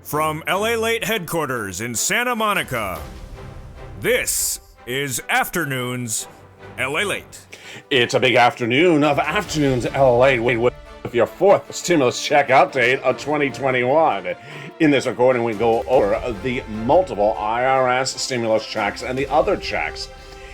From LALATE headquarters in Santa Monica, this is Afternoons LALATE. It's a big afternoon of Afternoons LALATE with your fourth stimulus check update of 2021. In this recording, we go over the multiple IRS stimulus checks and the other checks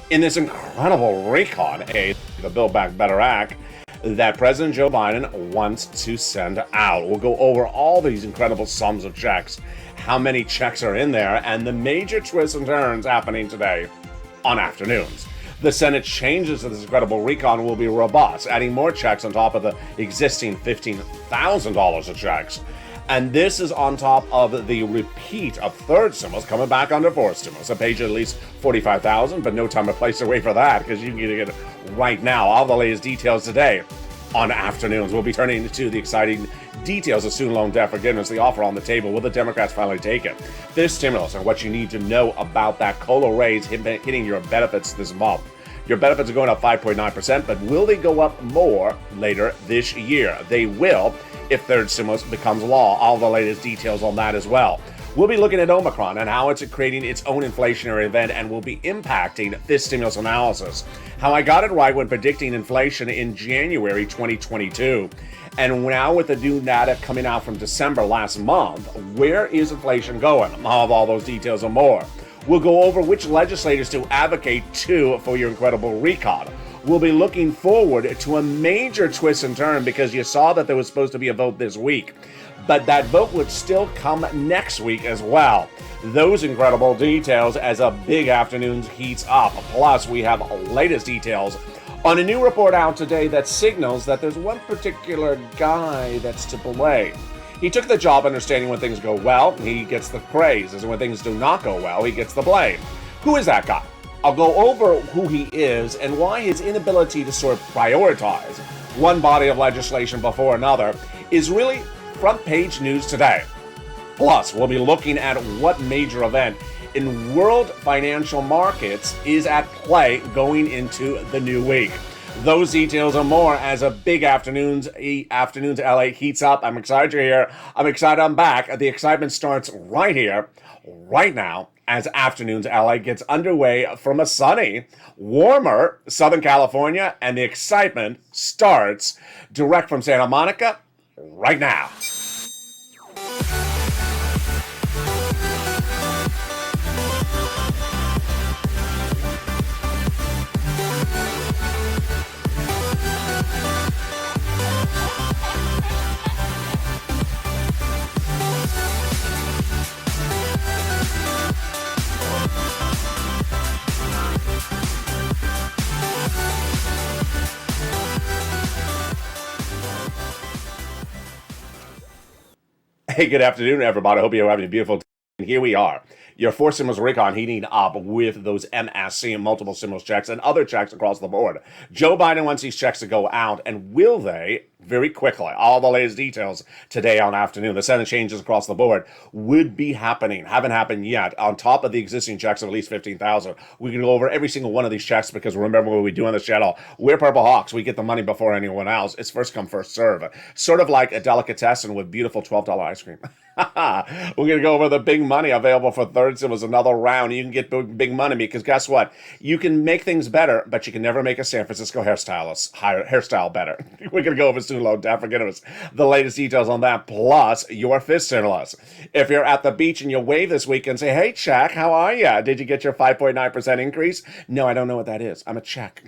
in this incredible recon, the Build Back Better Act, that President Joe Biden wants to send out. We'll go over all these incredible sums of checks, how many checks are in there, and the major twists and turns happening today on Afternoons. The Senate changes to this incredible recon will be robust, adding more checks on top of the existing $15,000 of checks. And this is on top of the repeat of third stimulus coming back under fourth stimulus. A page at least $45,000, but no time or place to wait for that because you can get it right now. All the latest details today on Afternoons. We'll be turning to the exciting details of student loan debt forgiveness, the offer on the table. Will the Democrats finally take it? This stimulus and what you need to know about that COLA raise hitting your benefits this month. Your benefits are going up 5.9%, but will they go up more later this year? They will if third stimulus becomes law. All the latest details on that as well. We'll be looking at Omicron and how it's creating its own inflationary event and will be impacting this stimulus analysis. How I got it right when predicting inflation in January 2022. And now with the new data coming out from December last month, where is inflation going? I'll have all those details and more. We'll go over which legislators to advocate to for your incredible recon. We'll be looking forward to a major twist and turn because you saw that there was supposed to be a vote this week, but that vote would still come next week as well. Those incredible details as a big afternoon heats up. Plus, we have latest details on a new report out today that signals that there's one particular guy that's to blame. He took the job understanding when things go well, he gets the praise, and when things do not go well, he gets the blame. Who is that guy? I'll go over who he is and why his inability to sort of prioritize one body of legislation before another is really front page news today. Plus, we'll be looking at what major event in world financial markets is at play going into the new week. Those details and more as a big Afternoons LA heats up. I'm excited you're here. I'm excited I'm back. The excitement starts right here, right now, as Afternoons LA gets underway from a sunny, warmer Southern California, and the excitement starts direct from Santa Monica right now. Hey, good afternoon, everybody. Hope you're having a beautiful day. And here we are. Your fourth stimulus recon heating up with those MSC and multiple stimulus checks and other checks across the board. Joe Biden wants these checks to go out, and will they? Very quickly. All the latest details today on Afternoon. The Senate changes across the board would be happening. Haven't happened yet. On top of the existing checks of at least $15,000. We can go over every single one of these checks because remember what we do on this channel. We're Purple Hawks. We get the money before anyone else. It's first come, first serve. Sort of like a delicatessen with beautiful $12 ice cream. We're going to go over the big money available for third stimulus, another round. You can get big money because guess what? You can make things better, but you can never make a San Francisco hairstyle better. We're going to go over student loan debt forgiveness, the latest details on that, plus your fifth stimulus. If you're at the beach and you wave this week and say, hey, Czech, how are you? Did you get your 5.9% increase? No, I don't know what that is. I'm a Czech.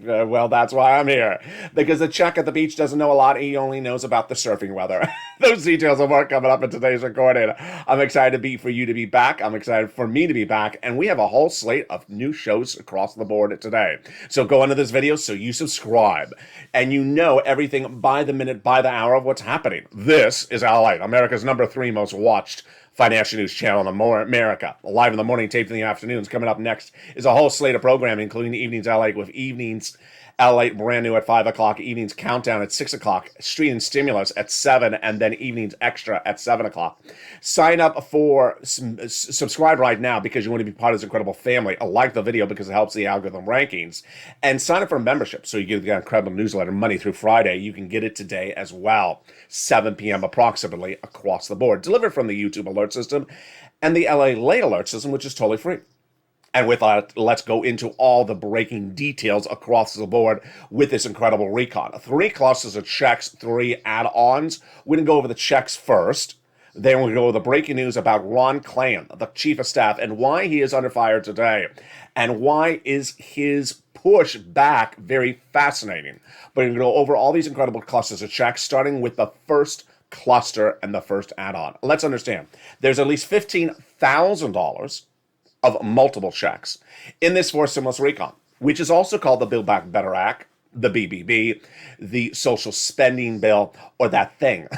Well, that's why I'm here. Because the Czech at the beach doesn't know a lot. He only knows about the surfing weather. Those details are more coming up in today's recording. I'm excited for you to be back. I'm excited for me to be back. And we have a whole slate of new shows across the board today. So go into this video so you subscribe. And you know everything by the minute, by the hour of what's happening. This is LALATE, America's #3 most watched financial news channel in America. Live in the morning, taped in the afternoons. Coming up next is a whole slate of programming, including Evenings LA with Evenings evenings. LALATE brand new at 5 o'clock, evenings countdown at 6 o'clock, street and stimulus at 7, and then evenings extra at 7 o'clock. Sign up for, subscribe right now because you want to be part of this incredible family. Like the video because it helps the algorithm rankings. And sign up for membership so you get the incredible newsletter Monday through Friday. You can get it today as well, 7 p.m. approximately across the board. Delivered from the YouTube alert system and the LALATE alert system, which is totally free. And with that, let's go into all the breaking details across the board with this incredible recon. 3 clusters of checks, 3 add-ons. We're going to go over the checks first. Then we'll go over the breaking news about Ron Klain, the chief of staff, and why he is under fire today. And why is his push back very fascinating. But we're going to go over all these incredible clusters of checks, starting with the first cluster and the first add-on. Let's understand. There's at least $15,000 of multiple checks in this forced stimulus recon, which is also called the Build Back Better Act, the BBB, the social spending bill, or that thing.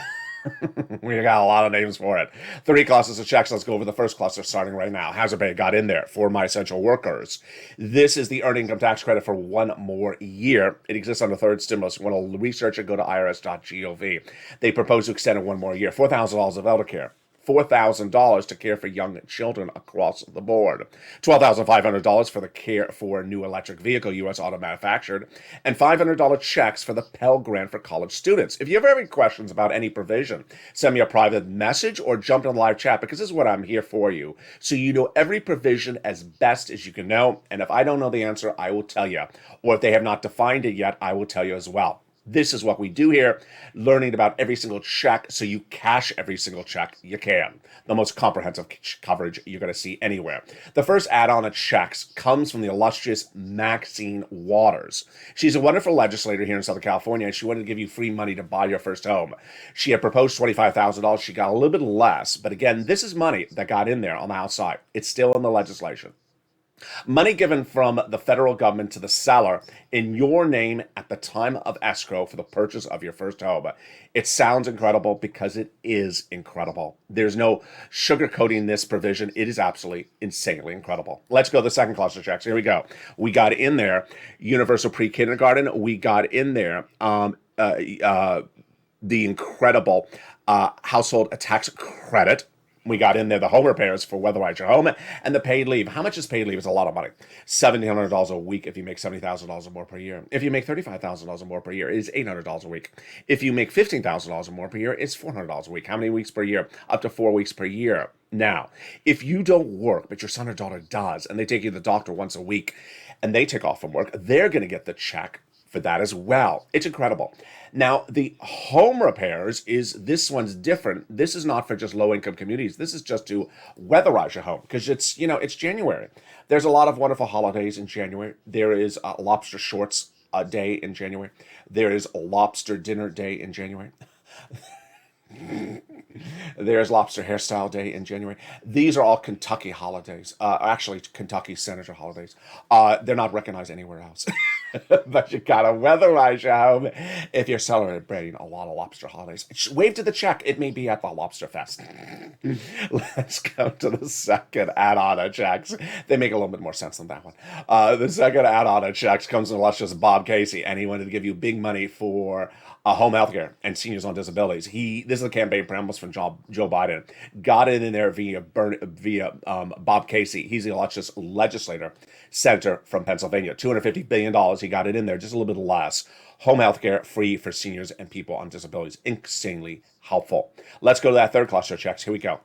We got a lot of names for it. 3 clusters of checks. Let's go over the first cluster starting right now. Hazard pay got in there for my essential workers. This is the earned income tax credit for 1 more year. It exists on the third stimulus. You want to research it, go to irs.gov. They propose to extend it 1 more year. $4,000 of elder care. $4,000 to care for young children across the board, $12,500 for the care for a new electric vehicle, U.S. auto manufactured, and $500 checks for the Pell Grant for college students. If you have any questions about any provision, send me a private message or jump in the live chat because this is what I'm here for you. So you know every provision as best as you can know, and if I don't know the answer, I will tell you. Or if they have not defined it yet, I will tell you as well. This is what we do here, learning about every single check so you cash every single check you can. The most comprehensive coverage you're going to see anywhere. The first add-on of checks comes from the illustrious Maxine Waters. She's a wonderful legislator here in Southern California, and she wanted to give you free money to buy your first home. She had proposed $25,000. She got a little bit less, but again, this is money that got in there on the House side. It's still in the legislation. Money given from the federal government to the seller in your name at the time of escrow for the purchase of your first home. It sounds incredible because it is incredible. There's no sugarcoating this provision. It is absolutely insanely incredible. Let's go to the second cluster checks. Here we go. We got in there universal pre-kindergarten. We got in there the incredible household tax credit. We got in there the home repairs for weatherize your home and the paid leave. How much is paid leave? It's a lot of money. $1,700 a week if you make $70,000 or more per year. If you make $35,000 or more per year, it's $800 a week. If you make $15,000 or more per year, it's $400 a week. How many weeks per year? Up to 4 weeks per year. Now, if you don't work, but your son or daughter does, and they take you to the doctor once a week, and they take off from work, they're going to get the check for that as well. It's incredible. Now, the home repairs this one's different. This is not for just low-income communities. This is just to weatherize your home because it's January. There's a lot of wonderful holidays in January. There is a lobster shorts day in January. There is a lobster dinner day in January. There's Lobster Hairstyle Day in January. These are all Kentucky holidays. Actually, Kentucky Senator holidays. They're not recognized anywhere else. But you gotta weatherize your home if you're celebrating a lot of lobster holidays. Wave to the check. It may be at the Lobster Fest. Let's go to the second add-on of checks. They make a little bit more sense than that one. The second add-on of checks comes from illustrious Bob Casey, and he wanted to give you big money for home health care and seniors on disabilities. This is a campaign promise from Joe Biden. Got it in there via Bob Casey. He's the illustrious legislator, senator from Pennsylvania. $250 billion. He got it in there, just a little bit less. Home health care free for seniors and people on disabilities. Insanely helpful. Let's go to that third cluster of checks. Here we go.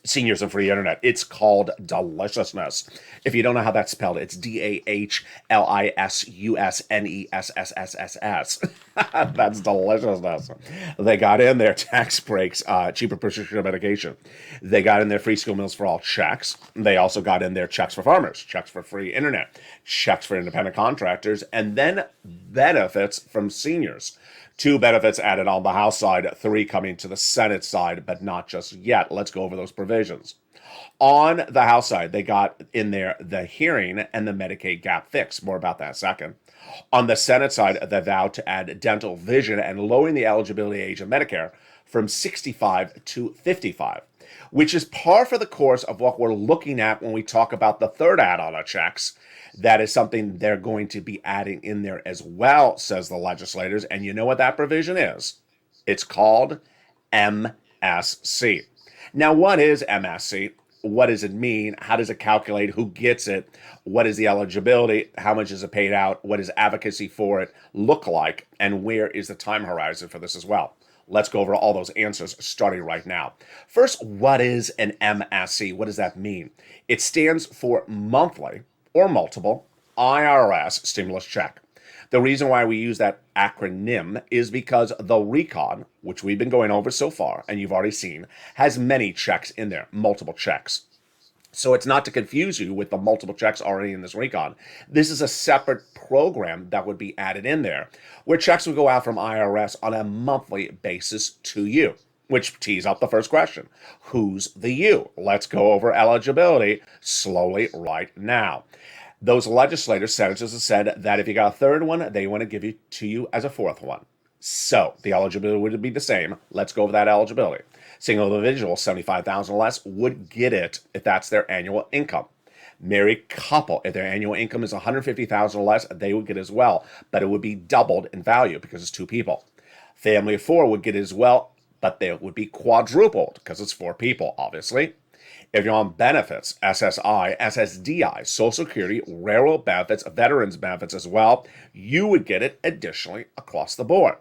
Seniors and free internet. It's called deliciousness. If you don't know how that's spelled, it's DAHLISUSNESSSSS. That's deliciousness. They got in their tax breaks, cheaper prescription medication. They got in their free school meals for all checks. They also got in their checks for farmers, checks for free internet, checks for independent contractors, and then benefits from seniors. 2 benefits added on the House side, 3 coming to the Senate side, but not just yet. Let's go over those provisions. On the House side, they got in there the hearing and the Medicaid gap fix. More about that in a second. On the Senate side, they vowed to add dental vision and lowering the eligibility age of Medicare from 65 to 55. which is par for the course of what we're looking at when we talk about the third add-on of checks. That is something they're going to be adding in there as well, says the legislators. And you know what that provision is? It's called MSC. Now, what is MSC? What does it mean? How does it calculate? Who gets it? What is the eligibility? How much is it paid out? What does advocacy for it look like? And where is the time horizon for this as well? Let's go over all those answers starting right now. First, what is an MSC? What does that mean? It stands for monthly or multiple IRS stimulus check. The reason why we use that acronym is because the recon, which we've been going over so far, and you've already seen, has many checks in there, multiple checks. So it's not to confuse you with the multiple checks already in this recon. This is a separate program that would be added in there, where checks would go out from IRS on a monthly basis to you, which tees up the first question. Who's the you? Let's go over eligibility slowly right now. Those legislators, senators, have said that if you got a third one, they want to give it to you as a fourth one. So the eligibility would be the same. Let's go over that eligibility. Single individual, $75,000 or less, would get it if that's their annual income. Married couple, if their annual income is $150,000 or less, they would get as well, but it would be doubled in value because it's two people. Family of four would get it as well, but they would be quadrupled because it's four people, obviously. If you're on benefits, SSI, SSDI, Social Security, railroad benefits, veterans benefits as well, you would get it additionally across the board.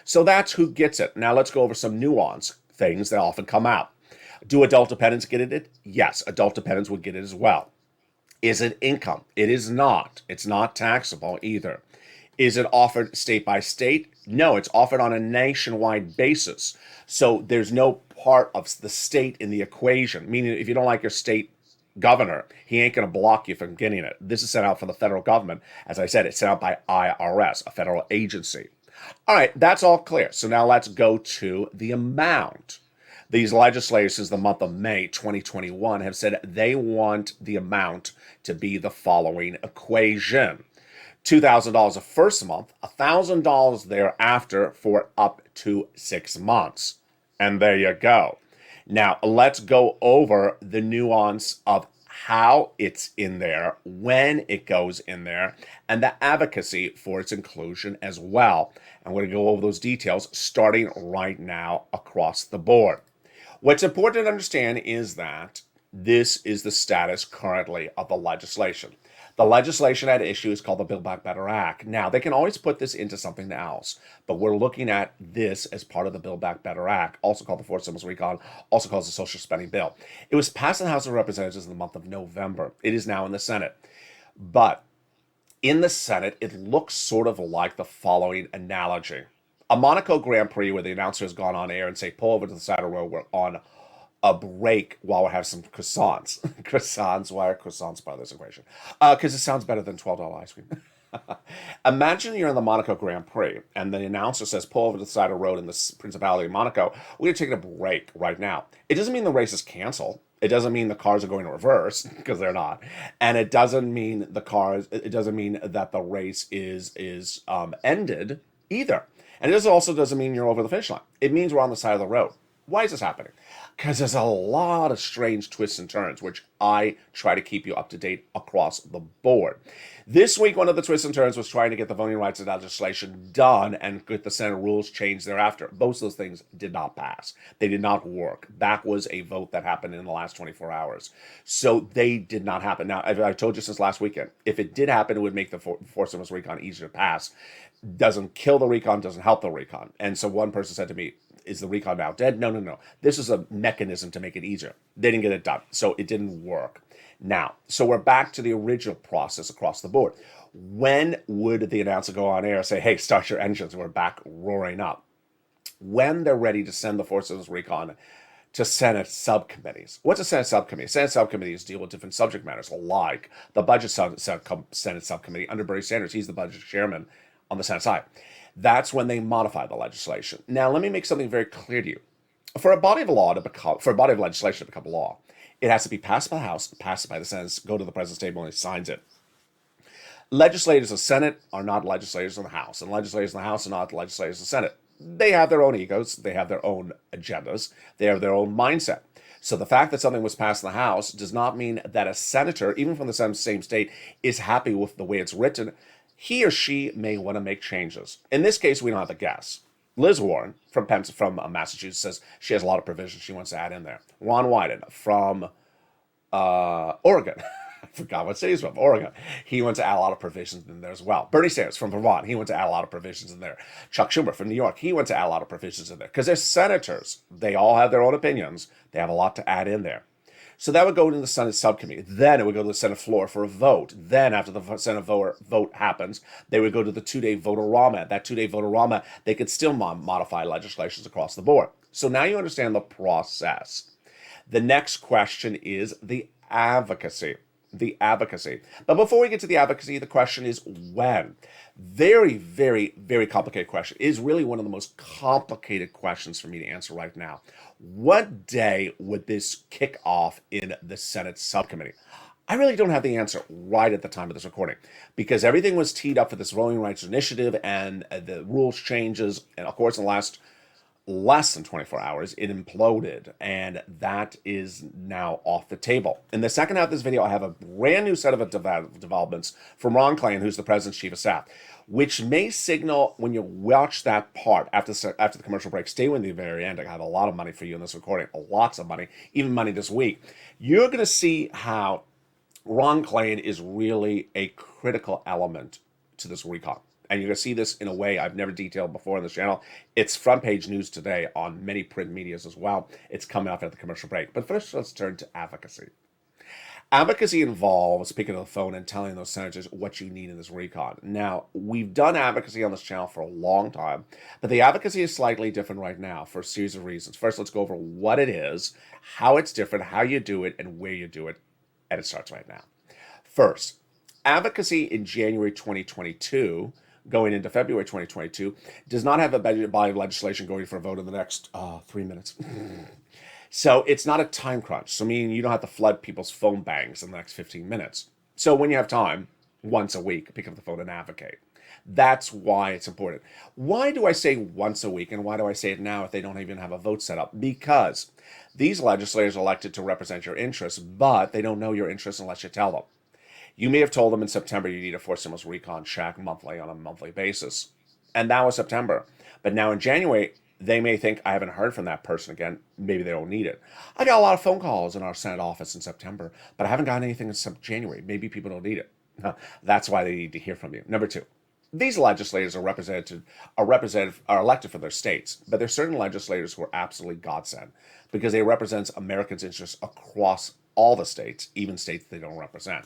So that's who gets it. Now let's go over some nuance things that often come out. Do adult dependents get it? Yes, adult dependents would get it as well. Is it income? It is not. It's not taxable either. Is it offered state by state? No, it's offered on a nationwide basis. So there's no part of the state in the equation, meaning if you don't like your state governor, he ain't going to block you from getting it. This is sent out for the federal government. As I said, it's sent out by IRS, a federal agency. All right, that's all clear. So now let's go to the amount. These legislators since the month of May 2021 have said they want the amount to be the following equation. $2,000 the first month, $1,000 thereafter for up to 6 months. And there you go. Now, let's go over the nuance of how it's in there, when it goes in there, and the advocacy for its inclusion as well. I'm going to go over those details starting right now across the board. What's important to understand is that this is the status currently of the legislation. The legislation at issue is called the Build Back Better Act. Now, they can always put this into something else, but we're looking at this as part of the Build Back Better Act, also called the Fourth Stimulus Recon, also called the Social Spending Bill. It was passed in the House of Representatives in the month of November. It is now in the Senate. But in the Senate, it looks sort of like the following analogy. A Monaco Grand Prix where the announcer has gone on air and say, pull over to the side of the road, we're on a break while we have some croissants. Croissants, why are croissants part of this equation? Because it sounds better than $12 ice cream. Imagine you're in the Monaco Grand Prix and the announcer says, pull over to the side of the road in the Principality of Monaco. We're taking a break right now. It doesn't mean the race is canceled. It doesn't mean the cars are going to reverse, because they're not. And it doesn't mean it doesn't mean that the race is ended either. And it also doesn't mean you're over the finish line. It means we're on the side of the road. Why is this happening? Because there's a lot of strange twists and turns, which I try to keep you up to date across the board. This week, one of the twists and turns was trying to get the voting rights legislation done and get the Senate rules changed thereafter. Both of those things did not pass. They did not work. That was a vote that happened in the last 24 hours. So they did not happen. Now, I told you since last weekend, if it did happen, it would make the Fourth Stimulus Recon easier to pass. Doesn't kill the recon, doesn't help the recon. And so one person said to me, is the recon now dead? No. This is a mechanism to make it easier. They didn't get it done, so it didn't work. Now, so we're back to the original process across the board. When would the announcer go on air and say, hey, start your engines, we're back roaring up? When they're ready to send the Fourth Stimulus Recon to Senate subcommittees. What's a Senate subcommittee? Senate subcommittees deal with different subject matters, like the Budget Senate Subcommittee under Bernie Sanders. He's the budget chairman on the Senate side. That's when they modify the legislation. Now, let me make something very clear to you. For a body of legislation to become law, it has to be passed by the House, passed by the Senate, go to the president's table, and he signs it. Legislators of the Senate are not legislators of the House, and legislators in the House are not legislators of the Senate. They have their own egos, they have their own agendas, they have their own mindset. So the fact that something was passed in the House does not mean that a senator, even from the same state, is happy with the way it's written. He or she may want to make changes. In this case, we don't have to guess. Liz Warren from Massachusetts says she has a lot of provisions she wants to add in there. Ron Wyden from Oregon. I forgot what city he's from. Oregon. He wants to add a lot of provisions in there as well. Bernie Sanders from Vermont. He wants to add a lot of provisions in there. Chuck Schumer from New York. He wants to add a lot of provisions in there. Because they're senators. They all have their own opinions. They have a lot to add in there. So that would go to the Senate subcommittee. Then it would go to the Senate floor for a vote. Then after the Senate vote happens, they would go to the two-day vote-a-rama. That two-day vote-a-rama, they could still modify legislations across the board. So now you understand the process. The next question is the advocacy. But before we get to the advocacy, the question is when. Very, very, very complicated question. It is really one of the most complicated questions for me to answer right now. What day would this kick off in the Senate subcommittee? I really don't have the answer right at the time of this recording because everything was teed up for this Voting Rights Initiative and the rules changes. And of course, in the last less than 24 hours, it imploded, and that is now off the table. In the second half of this video, I have a brand new set of developments from Ron Klain, who's the president's chief of staff, which may signal when you watch that part after the commercial break. Stay with me at the very end. I have a lot of money for you in this recording, lots of money, even money this week. You're going to see how Ron Klain is really a critical element to this recon. And you're going to see this in a way I've never detailed before on this channel. It's front page news today on many print medias as well. It's coming up at the commercial break. But first, let's turn to advocacy. Advocacy involves picking up the phone and telling those senators what you need in this recon. Now, we've done advocacy on this channel for a long time, but the advocacy is slightly different right now for a series of reasons. First, let's go over what it is, how it's different, how you do it, and where you do it. And it starts right now. First, advocacy in January 2022 going into February 2022, does not have a body of legislation going for a vote in the next 3 minutes. So it's not a time crunch. So meaning you don't have to flood people's phone banks in the next 15 minutes. So when you have time, once a week, pick up the phone and advocate. That's why it's important. Why do I say once a week, and why do I say it now if they don't even have a vote set up? Because these legislators are elected to represent your interests, but they don't know your interests unless you tell them. You may have told them in September you need a forced stimulus recon check monthly on a monthly basis. And that was September. But now in January, they may think, I haven't heard from that person again. Maybe they don't need it. I got a lot of phone calls in our Senate office in September, but I haven't gotten anything in January. Maybe people don't need it. That's why they need to hear from you. Number two, these legislators are elected for their states, but there's certain legislators who are absolutely godsend because they represent Americans' interests across all the states, even states they don't represent.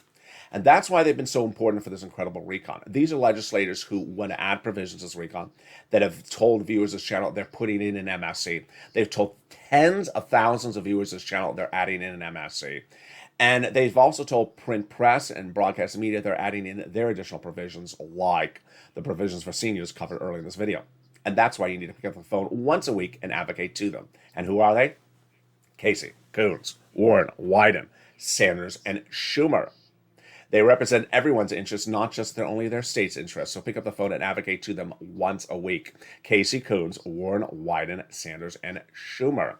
And that's why they've been so important for this incredible recon. These are legislators who want to add provisions to this recon that have told viewers of this channel they're putting in an MSC. They've told tens of thousands of viewers of this channel they're adding in an MSC. And they've also told print press and broadcast media they're adding in their additional provisions like the provisions for seniors covered earlier in this video. And that's why you need to pick up the phone once a week and advocate to them. And who are they? Casey, Coons, Warren, Wyden, Sanders, and Schumer. They represent everyone's interests, not just only their state's interests. So pick up the phone and advocate to them once a week. Casey, Coons, Warren, Wyden, Sanders, and Schumer.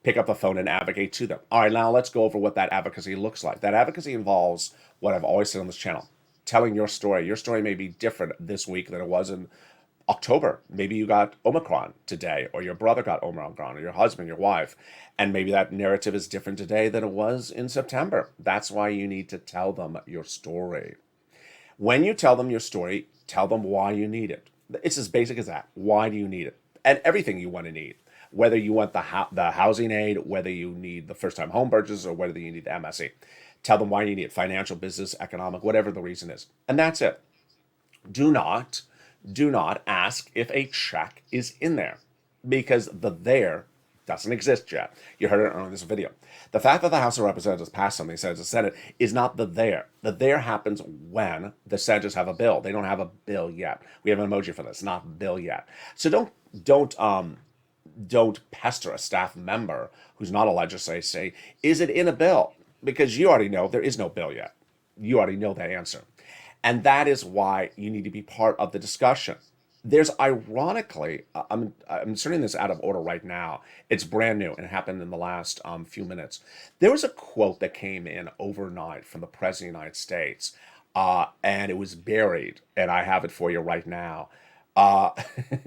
Pick up the phone and advocate to them. All right, now let's go over what that advocacy looks like. That advocacy involves what I've always said on this channel, telling your story. Your story may be different this week than it was in October. Maybe you got Omicron today, or your brother got Omicron, or your husband, your wife, and maybe that narrative is different today than it was in September. That's why you need to tell them your story. When you tell them your story, tell them why you need it. It's as basic as that. Why do you need it? And everything you want to need. Whether you want the housing aid, whether you need the first-time home purchase, or whether you need the MSC. Tell them why you need it. Financial, business, economic, whatever the reason is. And that's it. Do not ask if a check is in there, because the there doesn't exist yet. You heard it earlier in this video. The fact that the House of Representatives passed something, says the Senate, is not the there. The there happens when the senators have a bill. They don't have a bill yet. We have an emoji for this, not bill yet. So don't pester a staff member who's not a legislator. Say, is it in a bill? Because you already know there is no bill yet. You already know that answer. And that is why you need to be part of the discussion. There's ironically, I'm inserting this out of order right now. It's brand new and it happened in the last few minutes. There was a quote that came in overnight from the President of the United States, and it was buried, and I have it for you right now. Uh,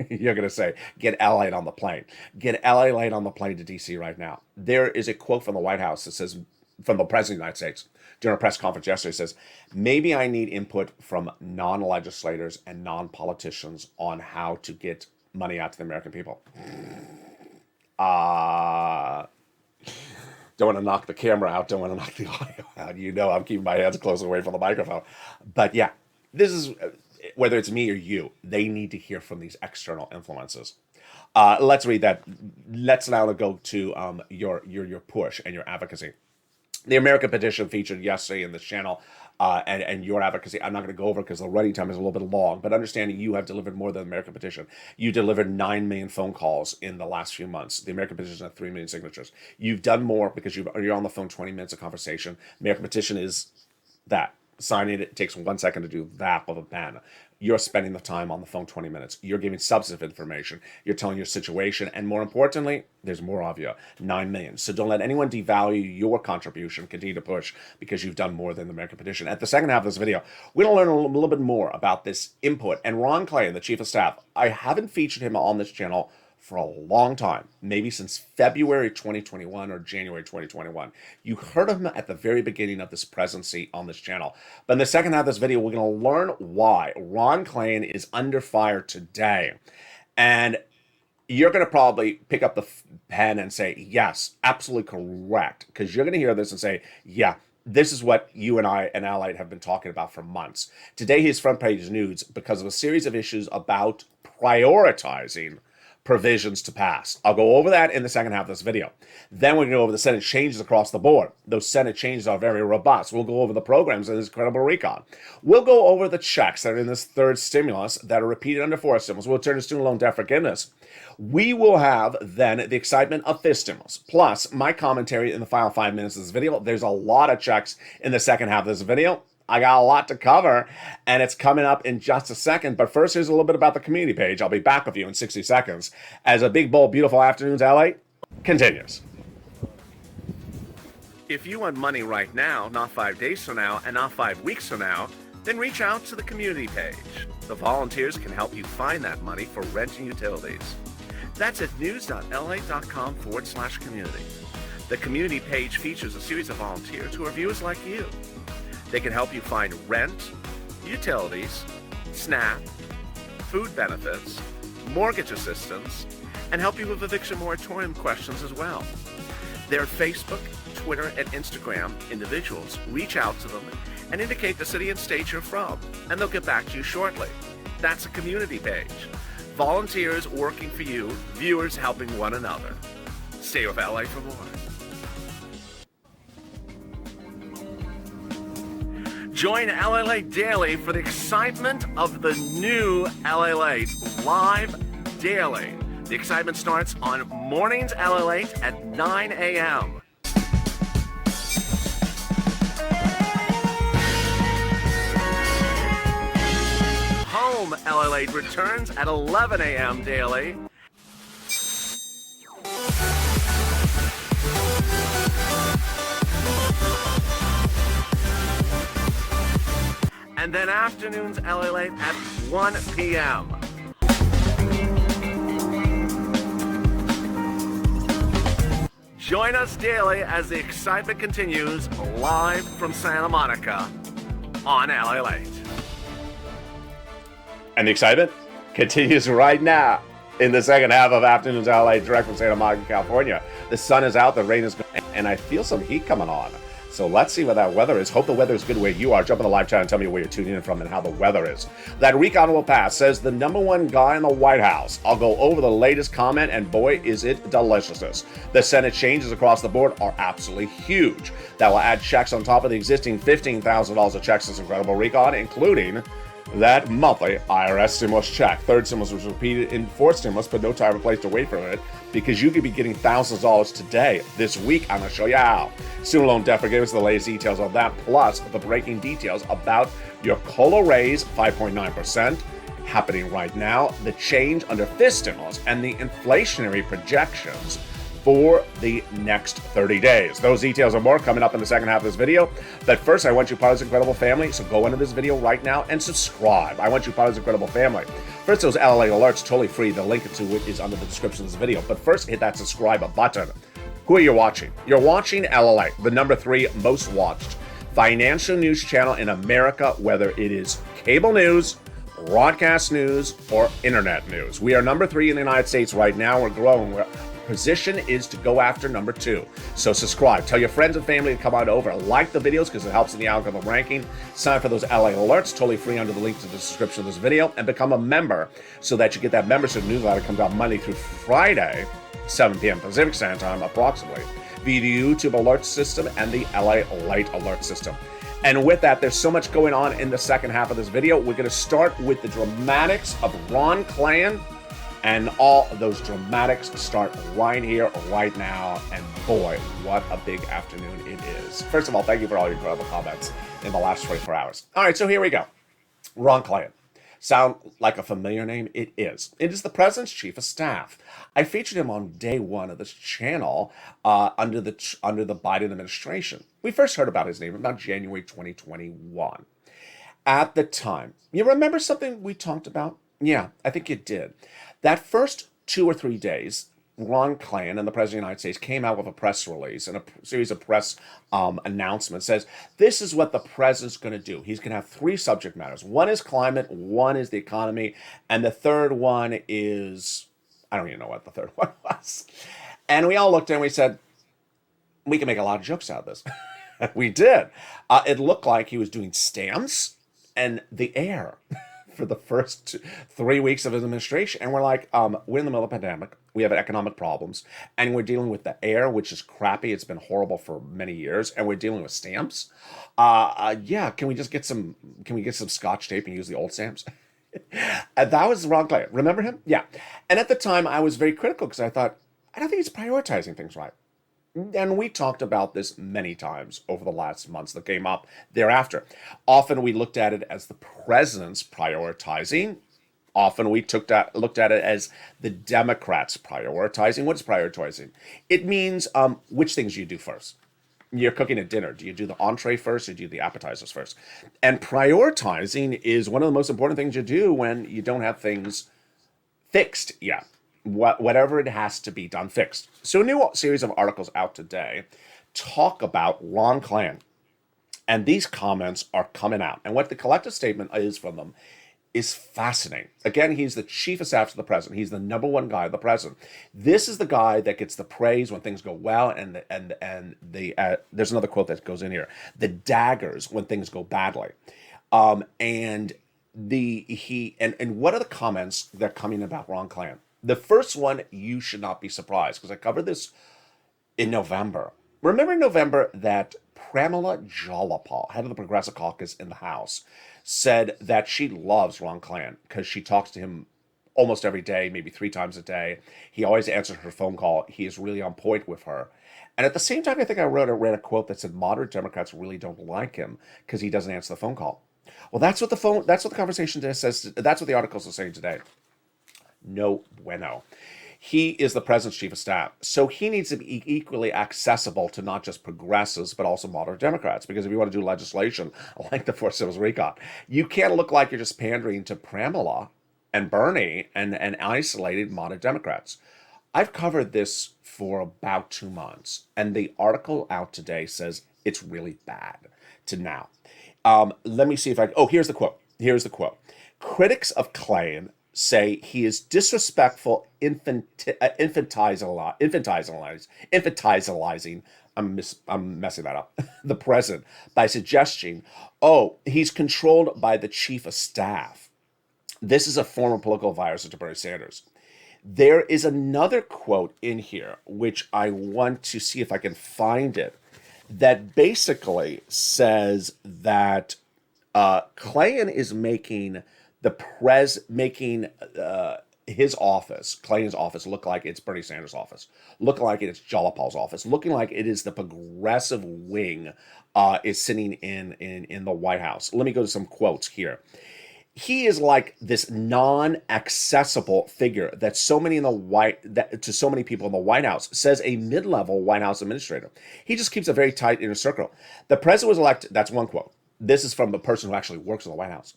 you're going to say, get LA on the plane. Get LA on the plane to DC right now. There is a quote from the White House that says, from the President of the United States, during a press conference yesterday, says, maybe I need input from non-legislators and non-politicians on how to get money out to the American people. Uh, don't want to knock the camera out, don't want to knock the audio out. You know I'm keeping my hands close away from the microphone. But yeah, this is, whether it's me or you, they need to hear from these external influences. Let's read that. Let's now go to your push and your advocacy. The American petition featured yesterday in this channel, and your advocacy. I'm not going to go over because the running time is a little bit long, but understanding you have delivered more than the American petition. You delivered 9 million phone calls in the last few months. The American petition had 3 million signatures. You've done more because you're on the phone 20 minutes of conversation. American petition is that. Signing it takes 1 second to do that with a pen. You're spending the time on the phone 20 minutes. You're giving substantive information. You're telling your situation. And more importantly, there's more of you. 9 million. So don't let anyone devalue your contribution. Continue to push because you've done more than the American petition. At the second half of this video, we're going to learn a little bit more about this input. And Ron Clay, the Chief of Staff, I haven't featured him on this channel for a long time, maybe since February 2021 or January 2021. You heard of him at the very beginning of this presidency on this channel. But in the second half of this video, we're going to learn why Ron Clay is under fire today. And you're going to probably pick up the pen and say, yes, absolutely correct. Because you're going to hear this and say, yeah, this is what you and I and LALATE have been talking about for months. Today, his front page news because of a series of issues about prioritizing provisions to pass. I'll go over that in the second half of this video. Then we're going to go over the Senate changes across the board. Those Senate changes are very robust. We'll go over the programs in this credible recon. We'll go over the checks that are in this third stimulus that are repeated under fourth stimulus. We'll turn to student loan debt forgiveness. We will have then the excitement of fifth stimulus, plus my commentary in the final 5 minutes of this video. There's a lot of checks in the second half of this video. I got a lot to cover, and it's coming up in just a second. But first, here's a little bit about the community page. I'll be back with you in 60 seconds as a big, bold, beautiful afternoons, LA continues. If you want money right now, not 5 days from now, and not 5 weeks from now, then reach out to the community page. The volunteers can help you find that money for rent and utilities. That's at news.la.com/community. The community page features a series of volunteers who are viewers like you. They can help you find rent, utilities, SNAP, food benefits, mortgage assistance, and help you with eviction moratorium questions as well. Their Facebook, Twitter, and Instagram individuals reach out to them and indicate the city and state you're from, and they'll get back to you shortly. That's a community page. Volunteers working for you, viewers helping one another. Stay with LA for more. Join LALATE daily for the excitement of the new LALATE live daily. The excitement starts on mornings LALATE at 9 a.m. Home LALATE returns at 11 a.m. daily. And then afternoons LALATE at 1 p.m. Join us daily as the excitement continues live from Santa Monica on LALATE. And the excitement continues right now in the second half of Afternoons LALATE, direct from Santa Monica, California. The sun is out, the rain is gone, and I feel some heat coming on. So let's see what that weather is. Hope the weather is good where you are. Jump in the live chat and tell me where you're tuning in from and how the weather is. That recon will pass, says the #1 guy in the White House. I'll go over the latest comment, and boy, is it deliciousness. The Senate changes across the board are absolutely huge. That will add checks on top of the existing $15,000 of checks this incredible recon, including that monthly IRS stimulus check. Third stimulus was repeated in fourth stimulus, but no time or place to wait for it because you could be getting thousands of dollars today. This week, I'm going to show you how. Student loan debt forgiveness, the latest details on that, plus the breaking details about your COLA raise, 5.9%, happening right now, the change under this stimulus, and the inflationary projections for the next 30 days. Those details and more coming up in the second half of this video. But first, I want you part of this incredible family, so go into this video right now and subscribe. I want you part of this incredible family. First, those LALATE alerts, totally free. The link to it is under the description of this video. But first, hit that subscribe button. Who are you watching? You're watching LALATE, the #3 most watched financial news channel in America, whether it is cable news, broadcast news, or internet news. We are #3 in the United States right now. We're growing. Our position is to go after #2. So subscribe. Tell your friends and family to come on over. Like the videos because it helps in the algorithm ranking. Sign up for those LA alerts, totally free under the link to the description of this video. And become a member so that you get that membership newsletter that comes out Monday through Friday, 7 p.m. Pacific Standard Time approximately, via the YouTube alert system and the LALATE alert system. And with that, there's so much going on in the second half of this video. We're going to start with the dramatics of Ron Klain, and all of those dramatics start right here, right now. And boy, what a big afternoon it is. First of all, thank you for all your incredible comments in the last 24 hours. All right, so here we go. Ron Klain. Sound like a familiar name? It is. It is the president's chief of staff. I featured him on day one of this channel under the Biden administration. We first heard about his name about January 2021. At the time, you remember something we talked about? Yeah, I think you did. That first 2 or 3 days, Ron Klain and the President of the United States came out with a press release and a series of press announcements. Says, this is what the president's going to do. He's going to have 3 subject matters. One is climate, one is the economy, and the third one is, I don't even know what the third one was. And we all looked and we said, we can make a lot of jokes out of this. We did. It looked like he was doing stamps and the air for the first 3 weeks of his administration. And we're like, we're in the middle of a pandemic. We have economic problems. And we're dealing with the air, which is crappy. It's been horrible for many years. And we're dealing with stamps. Yeah, can we get some Scotch tape and use the old stamps? And that was Ron Klain. Remember him? Yeah. And at the time, I was very critical because I thought, I don't think he's prioritizing things right. And we talked about this many times over the last months that came up thereafter. Often we looked at it as the president's prioritizing. Often we looked at it as the Democrats prioritizing. What is prioritizing? It means which things you do first. You're cooking a dinner. Do you do the entree first or do you do the appetizers first? And prioritizing is one of the most important things you do when you don't have things fixed yet. Whatever it has to be done fixed. So a new series of articles out today talk about Ron Klain. And these comments are coming out. And what the collective statement is from them is fascinating. Again, he's the chief of staff to the president. He's the #1 guy of the president. This is the guy that gets the praise when things go well, and there's another quote that goes in here: the daggers when things go badly. And what are the comments that are coming about Ron Klain? The first one, you should not be surprised, because I covered this in November. Remember in November that Pramila Jayapal, head of the Progressive Caucus in the House, said that she loves Ron Klain because she talks to him almost every day, maybe 3 times a day. He always answers her phone call. He is really on point with her. And at the same time, I think I read a quote that said moderate Democrats really don't like him because he doesn't answer the phone call. Well, that's what the conversation today says. That's what the articles are saying today. No bueno. He is the president's chief of staff. So he needs to be equally accessible to not just progressives, but also moderate Democrats. Because if you want to do legislation like the Forced Civil Recall, you can't look like you're just pandering to Pramila and Bernie and isolated moderate Democrats. I've covered this for about 2 months. And the article out today says it's really bad to now. Let me see if here's the quote. Here's the quote. Critics of Klain say he is disrespectful, infantilizing. I'm messing that up. The president by suggesting, he's controlled by the chief of staff. This is a former political advisor to Bernie Sanders. There is another quote in here which I want to see if I can find it, that basically says that Klain is making his office, Klain's office, look like it's Bernie Sanders' office, looking like it's Jayapal's office, looking like it is the progressive wing is sitting in the White House. Let me go to some quotes here. he is like this non-accessible figure that so many in the to so many people in the White House, says a mid-level White House administrator. He just keeps a very tight inner circle. The president was elected. That's one quote. This is from a person who actually works in the White House.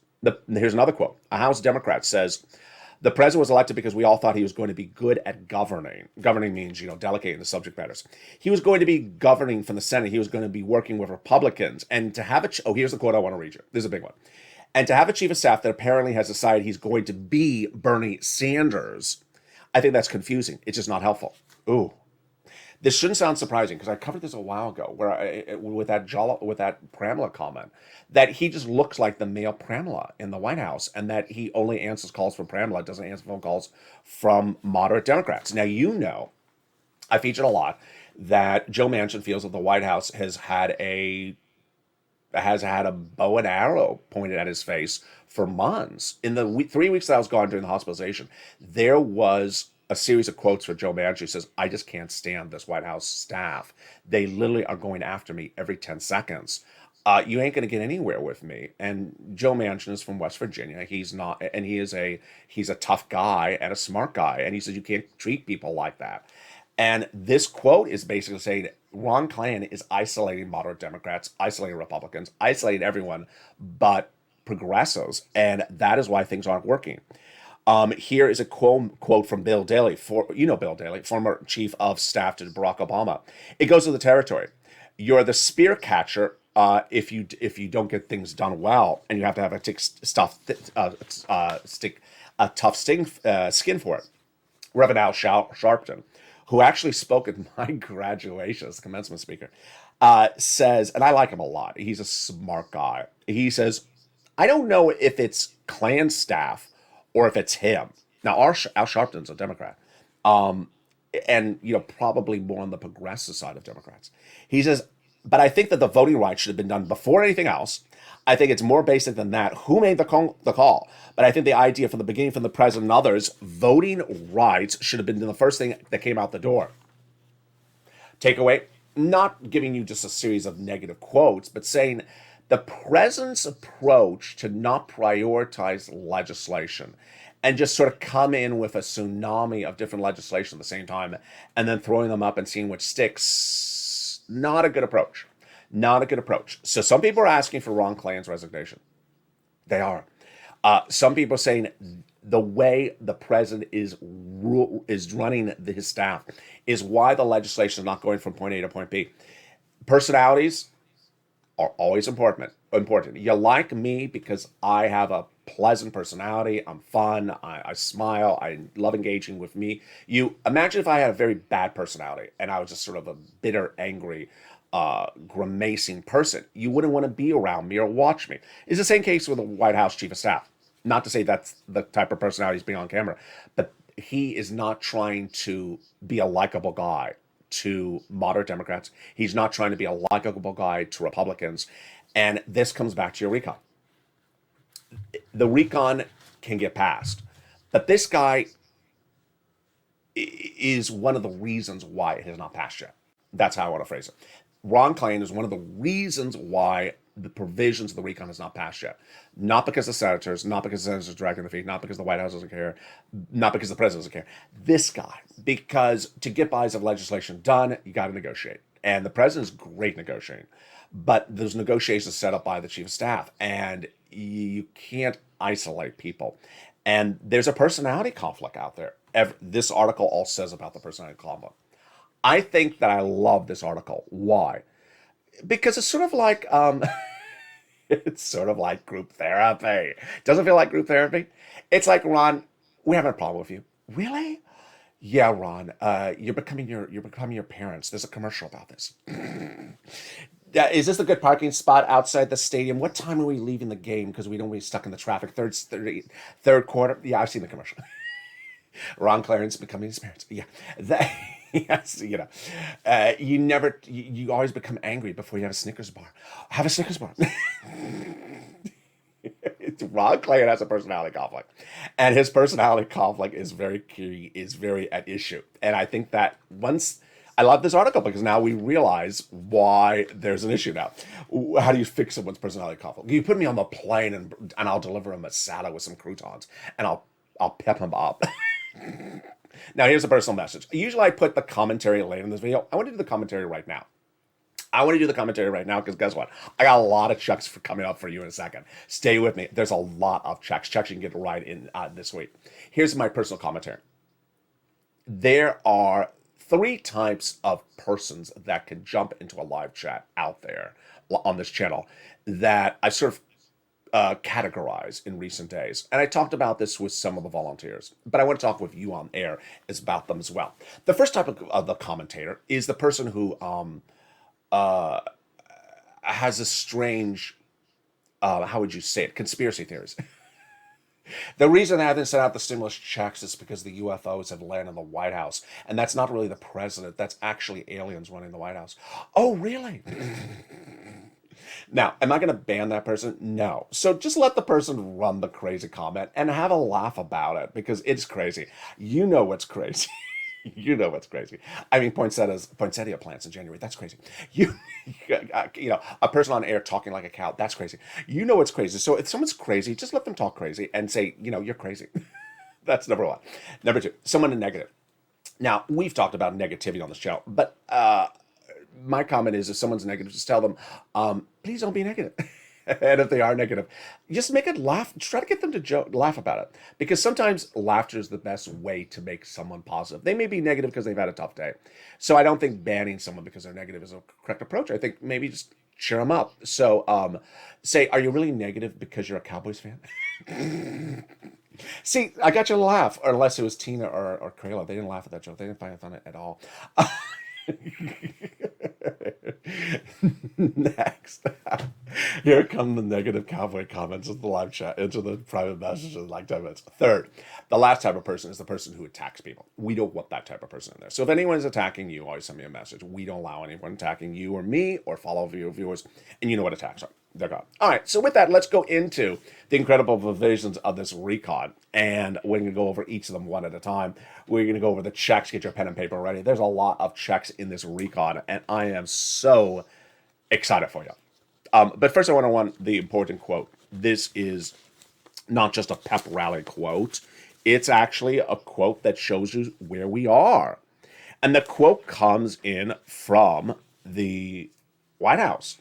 Here's another quote. A House Democrat says, the president was elected because we all thought he was going to be good at governing. Governing means, delegating the subject matters. He was going to be governing from the Senate. He was going to be working with Republicans. And to have here's the quote I want to read you. This is a big one. And to have a chief of staff that apparently has decided he's going to be Bernie Sanders, I think that's confusing. It's just not helpful. Ooh. This shouldn't sound surprising because I covered this a while ago with that Pramila comment, that he just looks like the male Pramila in the White House, and that he only answers calls from Pramila, doesn't answer phone calls from moderate Democrats. Now, I featured a lot that Joe Manchin feels that the White House has had a bow and arrow pointed at his face for months. In the 3 weeks that I was gone during the hospitalization, there was a series of quotes for Joe Manchin. He says, I just can't stand this White House staff. They literally are going after me every 10 seconds. You ain't going to get anywhere with me. And Joe Manchin is from West Virginia. He's not, and he's a tough guy and a smart guy. And he says, you can't treat people like that. And this quote is basically saying Ron Klain is isolating moderate Democrats, isolating Republicans, isolating everyone but progressives. And that is why things aren't working. Here is a quote from Bill Daley, Bill Daley, former chief of staff to Barack Obama. It goes to the territory. You're the spear catcher if you don't get things done well, and you have to have a tough skin for it. Reverend Al Sharpton, who actually spoke at my graduation as the commencement speaker, says, and I like him a lot. He's a smart guy. He says, I don't know if it's Klan staff or if it's him. Now, Al Sharpton's a Democrat, and probably more on the progressive side of Democrats. He says, but I think that the voting rights should have been done before anything else. I think it's more basic than that. Who made the call? But I think the idea from the beginning, from the president and others, voting rights should have been the first thing that came out the door. Takeaway, not giving you just a series of negative quotes, but saying the president's approach to not prioritize legislation and just sort of come in with a tsunami of different legislation at the same time and then throwing them up and seeing which sticks, not a good approach. Not a good approach. So some people are asking for Ron Klain's resignation. They are. Some people are saying the way the president is running his staff is why the legislation is not going from point A to point B. Personalities are always important. You like me because I have a pleasant personality. I'm fun. I smile. I love engaging with me. You imagine if I had a very bad personality and I was just sort of a bitter, angry, grimacing person. You wouldn't want to be around me or watch me. It's the same case with the White House chief of staff. Not to say that's the type of personality he's being on camera, but he is not trying to be a likable guy to moderate Democrats. He's not trying to be a likable guy to Republicans. And this comes back to your recon. The recon can get passed, but this guy is one of the reasons why it has not passed yet. That's how I want to phrase it. Ron Klain is one of the reasons why the provisions of the recon has not passed yet. Not because the senators, not because the senators are dragging their feet, not because the White House doesn't care, not because the president doesn't care. This guy, because to get buys of legislation done, you got to negotiate. And the president is great negotiating. But those negotiations set up by the chief of staff, and you can't isolate people. And there's a personality conflict out there. This article all says about the personality conflict. I think that I love this article. Why? Because it's sort of like it's sort of like group therapy. Doesn't feel like group therapy? It's like, Ron, we're having a problem with you. Really? Yeah, Ron. You're becoming your parents. There's a commercial about this. Is this a good parking spot outside the stadium? What time are we leaving the game? Because we don't want to be stuck in the traffic. Third quarter. Yeah, I've seen the commercial. Ron Clarence becoming his parents. Yeah. Yes, you always become angry before you have a Snickers bar. Have a Snickers bar. Ron Klain has a personality conflict, and his personality conflict is very key, is very at issue. And I think that once I love this article because now we realize why there's an issue now. How do you fix someone's personality conflict? You put me on the plane and I'll deliver him a salad with some croutons and I'll pep him up. Now here's a personal message. Usually I put the commentary later in this video. I want to do the commentary right now. Because guess what? I got a lot of checks coming up for you in a second. Stay with me. There's a lot of checks. Checks you can get right in this week. Here's my personal commentary. There are 3 types of persons that can jump into a live chat out there on this channel that I sort of categorize in recent days. And I talked about this with some of the volunteers, but I want to talk with you on air is about them as well. The first type of the commentator is the person who has a strange, how would you say it, conspiracy theories. The reason they haven't sent out the stimulus checks is because the UFOs have landed in the White House. And that's not really the president. That's actually aliens running the White House. Oh, really? Now, am I going to ban that person? No. So just let the person run the crazy comment and have a laugh about it because it's crazy. You know what's crazy. You know what's crazy. I mean, poinsettia plants in January. That's crazy. You know, a person on air talking like a cow. That's crazy. You know what's crazy. So if someone's crazy, just let them talk crazy and say, you know, you're crazy. That's number 1. Number 2, someone negative. Now, we've talked about negativity on this channel, but my comment is if someone's negative, just tell them, please don't be negative. And if they are negative, just make it laugh. Try to get them to laugh about it. Because sometimes laughter is the best way to make someone positive. They may be negative because they've had a tough day. So I don't think banning someone because they're negative is a correct approach. I think maybe just cheer them up. So say, are you really negative because you're a Cowboys fan? See, I got you to laugh. Or unless it was Tina or Krayla. They didn't laugh at that joke. They didn't find it funny at all. Next, here come the negative cowboy comments into the live chat, into the private messages in like 10 minutes. Third, the last type of person is the person who attacks people. We don't want that type of person in there. So if anyone is attacking you, always send me a message. We don't allow anyone attacking you or me or follow viewers, and you know what attacks are. They're gone. All right, so with that, let's go into the incredible provisions of this recon, and we're going to go over each of them one at a time. We're going to go over the checks. Get your pen and paper ready. There's a lot of checks in this recon, and I am so excited for you. But first, I want the important quote. This is not just a pep rally quote. It's actually a quote that shows you where we are. And the quote comes in from the White House.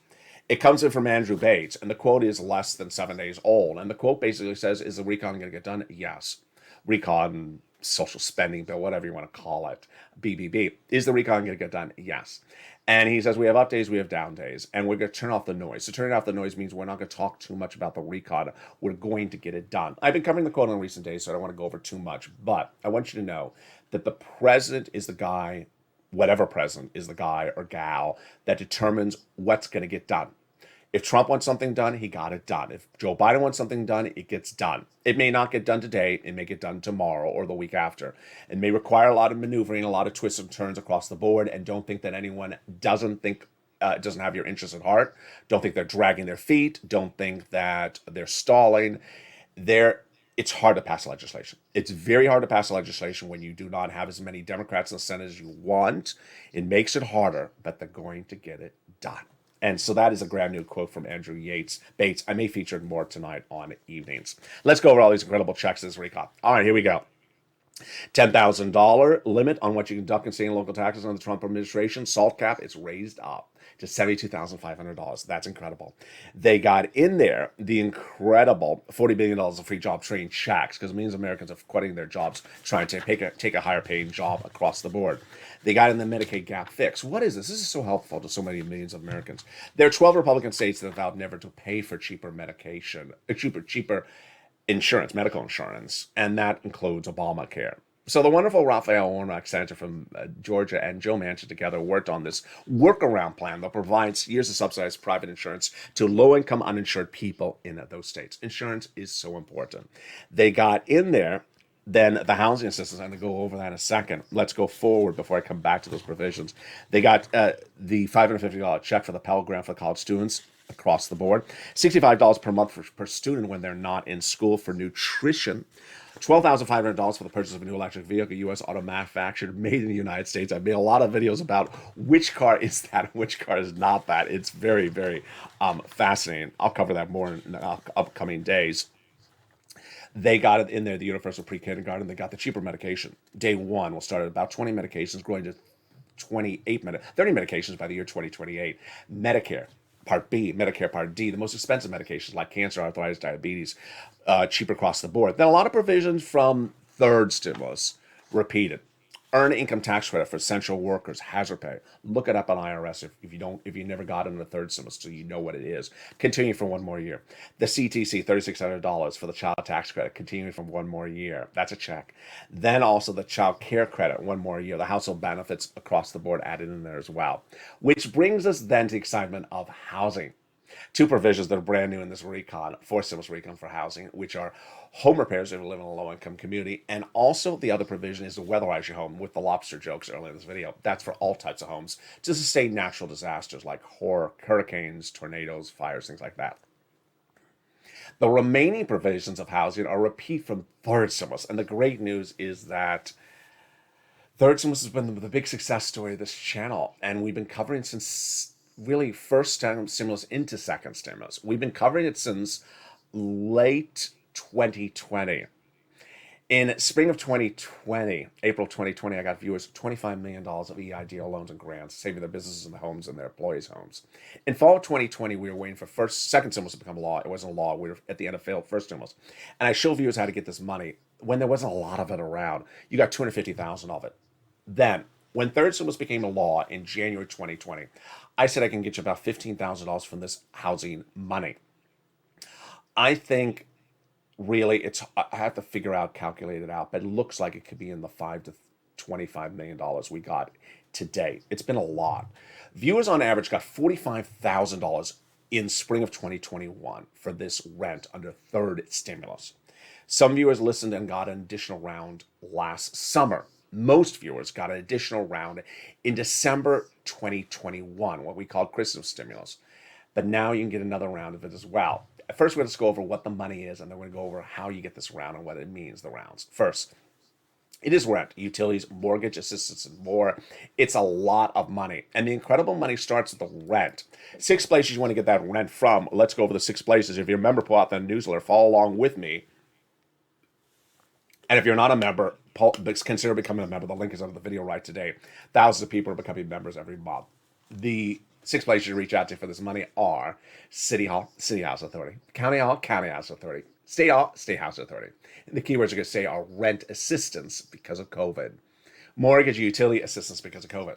It comes in from Andrew Bates, and the quote is less than 7 days old. And the quote basically says, is the recon going to get done? Yes. Recon, social spending bill, whatever you want to call it, BBB. Is the recon going to get done? Yes. And he says, we have up days, we have down days, and we're going to turn off the noise. So turning off the noise means we're not going to talk too much about the recon. We're going to get it done. I've been covering the quote in recent days, so I don't want to go over too much. But I want you to know that the president is the guy, whatever president is the guy or gal that determines what's going to get done. If Trump wants something done, he got it done. If Joe Biden wants something done, it gets done. It may not get done today. It may get done tomorrow or the week after. It may require a lot of maneuvering, a lot of twists and turns across the board. And don't think that anyone doesn't have your interest at heart. Don't think they're dragging their feet. Don't think that they're stalling. It's hard to pass legislation. It's very hard to pass legislation when you do not have as many Democrats in the Senate as you want. It makes it harder, but they're going to get it done. And so that is a brand new quote from Andrew Bates. I may feature more tonight on evenings. Let's go over all these incredible checks this recon. All right, here we go. $10,000 limit on what you can deduct in state and local taxes under the Trump administration. SALT cap is raised up to $72,500. That's incredible. They got in there the incredible $40 billion of free job training checks because millions of Americans are quitting their jobs trying to take a higher paying job across the board. They got in the Medicaid gap fix. What is this? This is so helpful to so many millions of Americans. There are 12 Republican states that have vowed never to pay for cheaper insurance, medical insurance, and that includes Obamacare. So the wonderful Raphael Warnock Senator from Georgia and Joe Manchin together worked on this workaround plan that provides years of subsidized private insurance to low-income uninsured people in those states. Insurance is so important. They got in there then the housing assistance. I'm going to go over that in a second. Let's go forward before I come back to those provisions. They got the $550 check for the Pell Grant for college students across the board. $65 per month per student when they're not in school for nutrition. $12,500 for the purchase of a new electric vehicle, U.S. auto manufactured, made in the United States. I've made a lot of videos about which car is that and which car is not that. It's very, very fascinating. I'll cover that more in upcoming days. They got it in there, the universal pre-kindergarten. They got the cheaper medication. Day one will start at about 20 medications, growing to 30 medications by the year 2028. Medicare Part B, Medicare Part D, the most expensive medications like cancer, arthritis, diabetes, cheaper across the board. Then a lot of provisions from third stimulus repeated. Earn income tax credit for essential workers, hazard pay. Look it up on IRS if you never got it in the third stimulus, so you know what it is. Continue for one more year. The CTC, $3,600 for the child tax credit, continuing for one more year. That's a check. Then also the child care credit, one more year. The household benefits across the board added in there as well. Which brings us then to the excitement of housing. Two provisions that are brand new in this recon, fourth stimulus recon for housing, which are home repairs if you live in a low-income community, and also the other provision is to weatherize your home with the lobster jokes earlier in this video. That's for all types of homes to sustain natural disasters like hurricanes, tornadoes, fires, things like that. The remaining provisions of housing are repeat from third stimulus, and the great news is that third stimulus has been the big success story of this channel, and we've been covering since really first stimulus into second stimulus. We've been covering it since late 2020. In spring of 2020, April 2020, I got viewers $25 million of EIDL loans and grants, saving their businesses and their homes and their employees' homes. In fall of 2020, we were waiting for second stimulus to become law. It wasn't a law. We were at the end of first stimulus. And I showed viewers how to get this money when there wasn't a lot of it around. You got $250,000 of it. Then, when third stimulus became a law in January 2020, I said I can get you about $15,000 from this housing money. I think really I have to calculate it out, but it looks like it could be in the $5 to $25 million we got today. It's been a lot. Viewers on average got $45,000 in spring of 2021 for this rent under third stimulus. Some viewers listened and got an additional round last summer. Most viewers got an additional round in December 2021, what we call Christmas stimulus. But now you can get another round of it as well. First, we're going to go over what the money is, and then we're going to go over how you get this round and what it means, the rounds. First, it is rent, utilities, mortgage assistance, and more. It's a lot of money. And the incredible money starts at the rent. 6 places you want to get that rent from. Let's go over the 6 places. If you're a member, pull out the newsletter. Follow along with me. And if you're not a member, consider becoming a member. The link is under the video right today. Thousands of people are becoming members every month. The 6 places you reach out to for this money are City Hall, City House Authority, County Hall, County House Authority, State Hall, State House Authority. And the keywords are going to say are rent assistance because of COVID, mortgage utility assistance because of COVID.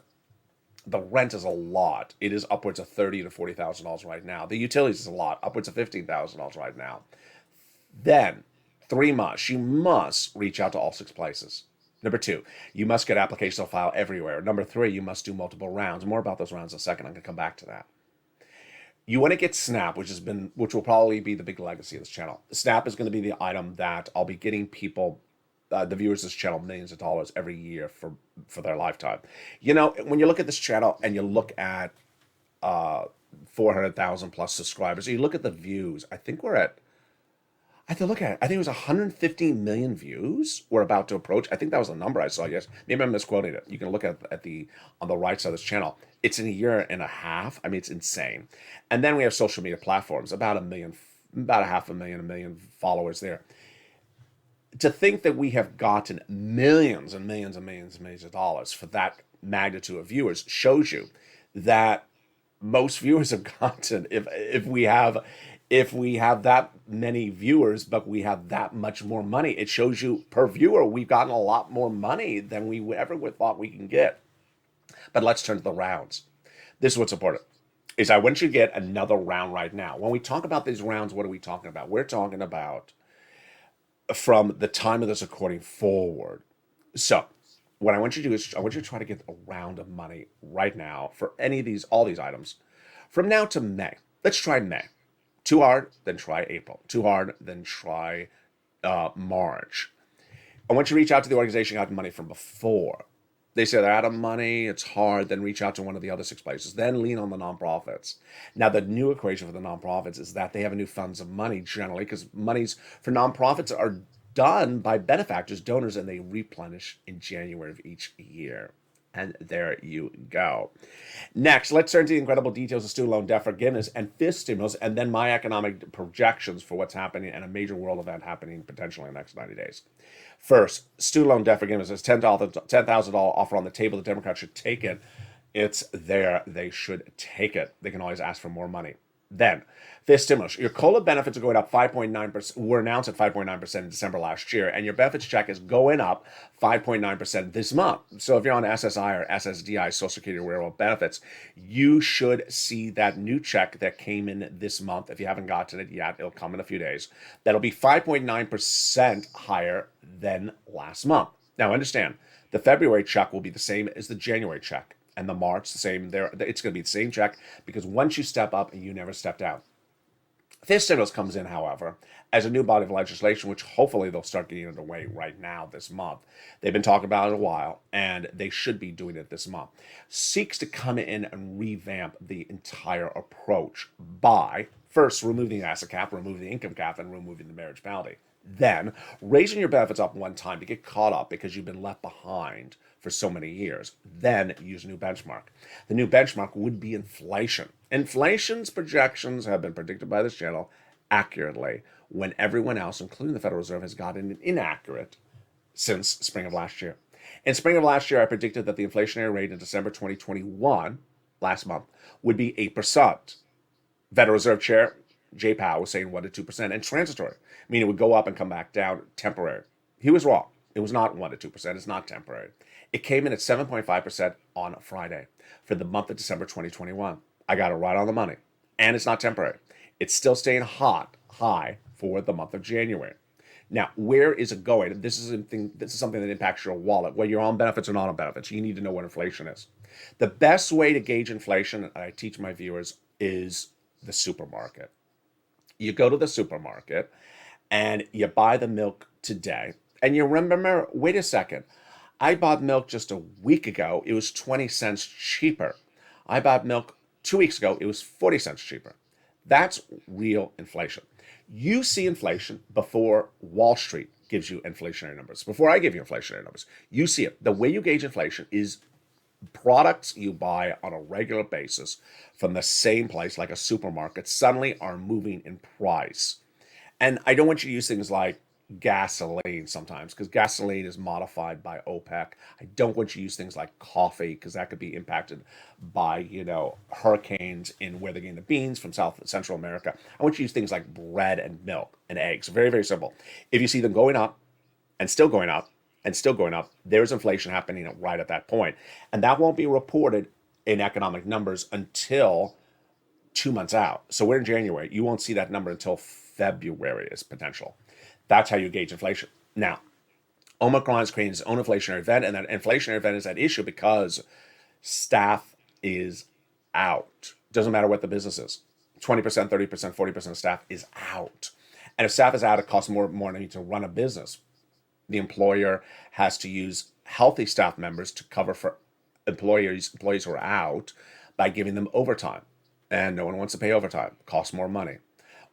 The rent is a lot. It is upwards of $30,000 to $40,000 right now. The utilities is a lot, upwards of $15,000 right now. Then, you must reach out to all 6 places. Number 2, you must get applications on file everywhere. Number 3, you must do multiple rounds. More about those rounds in a second. I'm going to come back to that. You want to get Snap, which will probably be the big legacy of this channel. Snap is going to be the item that I'll be getting people, the viewers of this channel, millions of dollars every year for their lifetime. You know, when you look at this channel and you look at 400,000 plus subscribers, you look at the views, I think I think it was 150 million views we're about to approach. I think that was the number I saw. Yes, maybe I'm misquoting it. You can look at on the right side of this channel. It's in a year and a half. I mean, it's insane. And then we have social media platforms, about a million followers there. To think that we have gotten millions and millions and millions and millions of dollars for that magnitude of viewers shows you that most viewers have gotten, if we have that many viewers, but we have that much more money, it shows you per viewer, we've gotten a lot more money than we ever thought we can get. But let's turn to the rounds. This is what's important, is I want you to get another round right now. When we talk about these rounds, what are we talking about? We're talking about from the time of this recording forward. So what I want you to do is I want you to try to get a round of money right now for all these items from now to May. Let's try May. Too hard, then try April. Too hard, then try March. I want you to reach out to the organization you got money from before. They say they're out of money, it's hard, then reach out to one of the other 6 places. Then lean on the nonprofits. Now, the new equation for the nonprofits is that they have new funds of money generally, because monies for nonprofits are done by benefactors, donors, and they replenish in January of each year. And there you go. Next, let's turn to the incredible details of student loan debt forgiveness and fifth stimulus, and then my economic projections for what's happening and a major world event happening potentially in the next 90 days. First, student loan debt forgiveness is $10,000 offer on the table. The Democrats should take it. It's there. They should take it. They can always ask for more money. Then, fifth stimulus. Your COLA benefits are going up 5.9%. Were announced at 5.9% in December last year, and your benefits check is going up 5.9% this month. So if you're on SSI or Ssdi, Social Security Railroad benefits, you should see that new check that came in this month. If you haven't gotten it yet, it'll come in a few days. That'll be 5.9% higher than last month. Now, understand, the February check will be the same as the January check. And the March, the same. It's going to be the same check because once you step up, you never step down. Fifth stimulus comes in, however, as a new body of legislation, which hopefully they'll start getting underway right now this month. They've been talking about it a while, and they should be doing it this month. Seeks to come in and revamp the entire approach by first removing the asset cap, removing the income cap, and removing the marriage penalty. Then raising your benefits up one time to get caught up because you've been left behind for so many years. Then use a new benchmark. The new benchmark would be inflation. Inflation's projections have been predicted by this channel accurately when everyone else, including the Federal Reserve, has gotten it inaccurate since spring of last year. In spring of last year, I predicted that the inflationary rate in December 2021, last month, would be 8%. Federal Reserve Chair Jay Powell was saying 1 to 2% and transitory, meaning it would go up and come back down, temporary. He was wrong. It was not 1 to 2%. It's not temporary. It came in at 7.5% on Friday for the month of December 2021. I got it right on the money. And it's not temporary. It's still staying high for the month of January. Now, where is it going? This is something that impacts your wallet, whether you're on benefits or not on benefits. You need to know what inflation is. The best way to gauge inflation, and I teach my viewers, is the supermarket. You go to the supermarket and you buy the milk today, and you remember, wait a second, I bought milk just a week ago. It was 20 cents cheaper. I bought milk 2 weeks ago. It was 40 cents cheaper. That's real inflation. You see inflation before Wall Street gives you inflationary numbers. Before I give you inflationary numbers, you see it. The way you gauge inflation is products you buy on a regular basis from the same place, like a supermarket, suddenly are moving in price. And I don't want you to use things like gasoline sometimes, because gasoline is modified by OPEC. I don't want you to use things like coffee, because that could be impacted by, hurricanes in where they're getting the beans from Central America. I want you to use things like bread and milk and eggs. Very, very simple. If you see them going up and still going up and still going up, there's inflation happening right at that point. And that won't be reported in economic numbers until 2 months out. So we're in January. You won't see that number until February is potential. That's how you gauge inflation. Now, Omicron is creating its own inflationary event, and that inflationary event is at issue because staff is out. Doesn't matter what the business is. 20%, 30%, 40% of staff is out. And if staff is out, it costs more money to run a business. The employer has to use healthy staff members to cover for employees who are out by giving them overtime. And no one wants to pay overtime. It costs more money.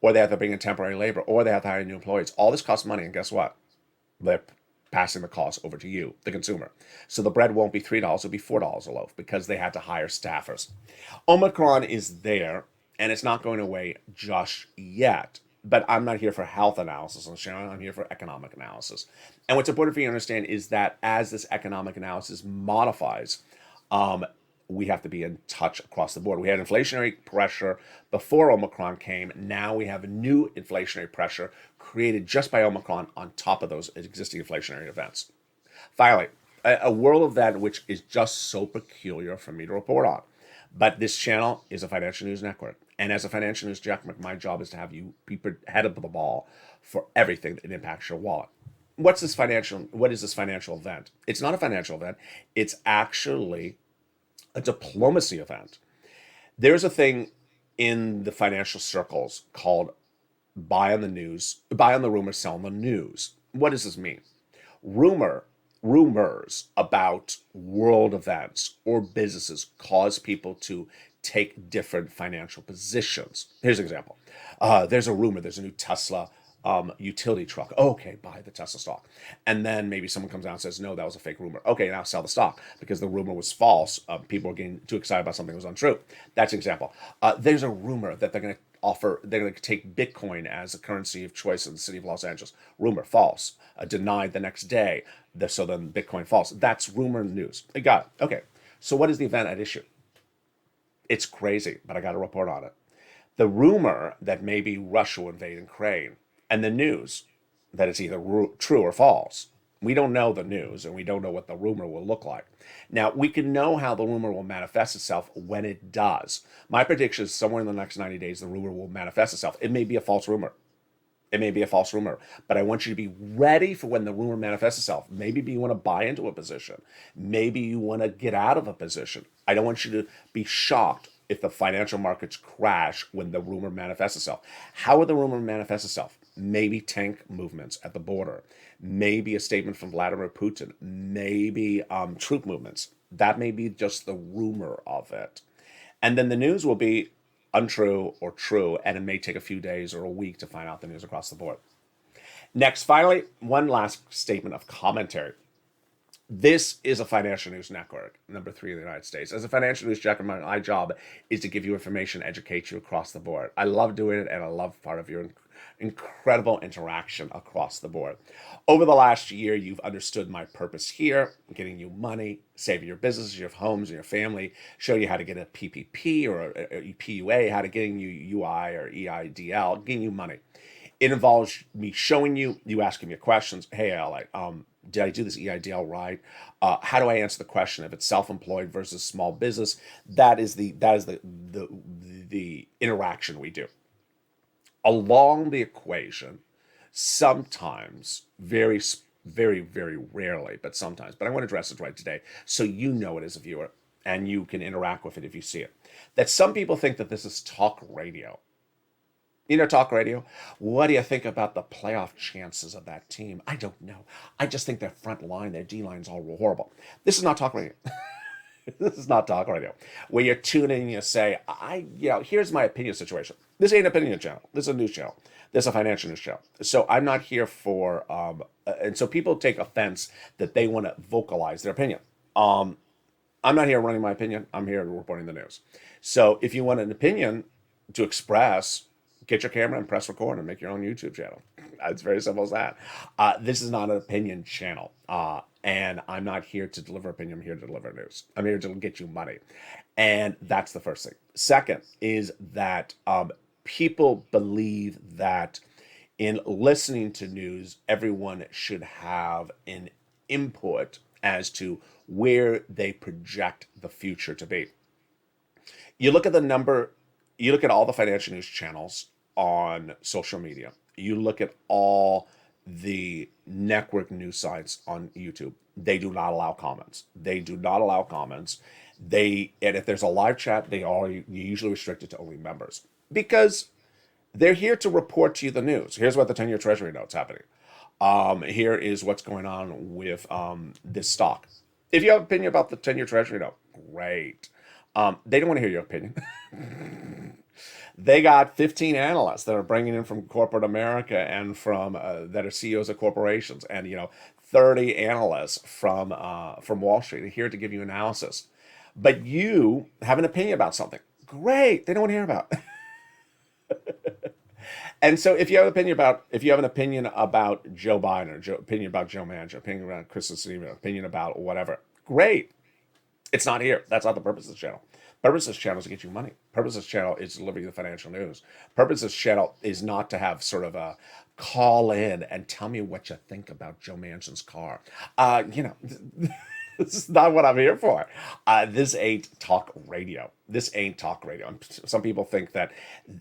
Or they have to bring in temporary labor, or they have to hire new employees. All this costs money, and guess what? They're passing the cost over to you, the consumer. So the bread won't be $3, it'll be $4 a loaf because they had to hire staffers. Omicron is there, and it's not going away just yet. But I'm not here for health analysis on the channel. I'm here for economic analysis. And what's important for you to understand is that as this economic analysis modifies, we have to be in touch across the board. We had inflationary pressure before Omicron came. Now we have a new inflationary pressure created just by Omicron on top of those existing inflationary events. Finally, a world event which is just so peculiar for me to report on. But this channel is a financial news network. And as a financial news network, my job is to have you be ahead of the ball for everything that impacts your wallet. What is this financial event? It's not a financial event. It's actually a diplomacy event. There's a thing in the financial circles called buy on the rumor, sell on the news. What does this mean? Rumors about world events or businesses cause people to take different financial positions. Here's an example. There's a rumor there's a new Tesla utility truck. Okay, buy the Tesla stock. And then maybe someone comes out and says, no, that was a fake rumor. Okay, now sell the stock because the rumor was false. People were getting too excited about something that was untrue. That's an example. There's a rumor that they're going to take Bitcoin as a currency of choice in the city of Los Angeles. Rumor, false. Denied the next day. So then Bitcoin false. That's rumor news. I got it. Okay. So what is the event at issue? It's crazy, but I got a report on it. The rumor that maybe Russia will invade Ukraine, and the news that it's either true or false. We don't know the news, and we don't know what the rumor will look like. Now, we can know how the rumor will manifest itself when it does. My prediction is somewhere in the next 90 days, the rumor will manifest itself. It may be a false rumor. It may be a false rumor, but I want you to be ready for when the rumor manifests itself. Maybe you want to buy into a position. Maybe you want to get out of a position. I don't want you to be shocked if the financial markets crash when the rumor manifests itself. How would the rumor manifest itself? Maybe tank movements at the border. Maybe a statement from Vladimir Putin. Maybe troop movements. That may be just the rumor of it. And then the news will be untrue or true, and it may take a few days or a week to find out the news across the board. Next, finally, one last statement of commentary. This is a financial news network, number 3 in the United States. As a financial news checker, my job is to give you information, educate you across the board. I love doing it, and I love part of your incredible interaction across the board. Over the last year, you've understood my purpose here, getting you money, saving your business, your homes, and your family, show you how to get a PPP or a PUA, how to getting you UI or EIDL, getting you money. It involves me showing you, you asking me questions. Hey, did I do this EIDL right? How do I answer the question if it's self-employed versus small business? That is the interaction we do. Along the equation, sometimes, very, very, very rarely, but sometimes, but I want to address it right today so you know it as a viewer and you can interact with it if you see it, that some people think that this is talk radio. You know, talk radio. What do you think about the playoff chances of that team? I don't know. I just think their front line, their D line's all horrible. This is not talk radio. This is not talk radio. Where you tune in and you say, here's my opinion situation. This ain't an opinion channel. This is a news channel. This is a financial news channel. So I'm not here for, and so people take offense that they want to vocalize their opinion. I'm not here running my opinion. I'm here reporting the news. So if you want an opinion to express, get your camera and press record and make your own YouTube channel. It's very simple as that. This is not an opinion channel. And I'm not here to deliver opinion. I'm here to deliver news. I'm here to get you money. And that's the first thing. Second is that people believe that in listening to news, everyone should have an input as to where they project the future to be. You look at the number, you look at all the financial news channels on social media. You look at all the network news sites on YouTube. They do not allow comments. They do not allow comments. And if there's a live chat, you usually restrict it to only members because they're here to report to you the news. Here's what the 10-year Treasury note's happening. Here is what's going on with this stock. If you have an opinion about the 10-year Treasury note, great. They don't want to hear your opinion. They got 15 analysts that are bringing in from corporate America and from that are CEOs of corporations, and 30 analysts from Wall Street here to give you analysis. But you have an opinion about something. Great, they don't want to hear about. And so, if you have an opinion about Joe Biden, or opinion about Joe Manchin, opinion about Chris Ssdi, opinion about whatever, great. It's not here. That's not the purpose of this channel. Purpose of this channel is to get you money. Purpose of this channel is to deliver you the financial news. Purpose of this channel is not to have sort of a call in and tell me what you think about Joe Manchin's car. This is not what I'm here for. This ain't talk radio. This ain't talk radio. Some people think that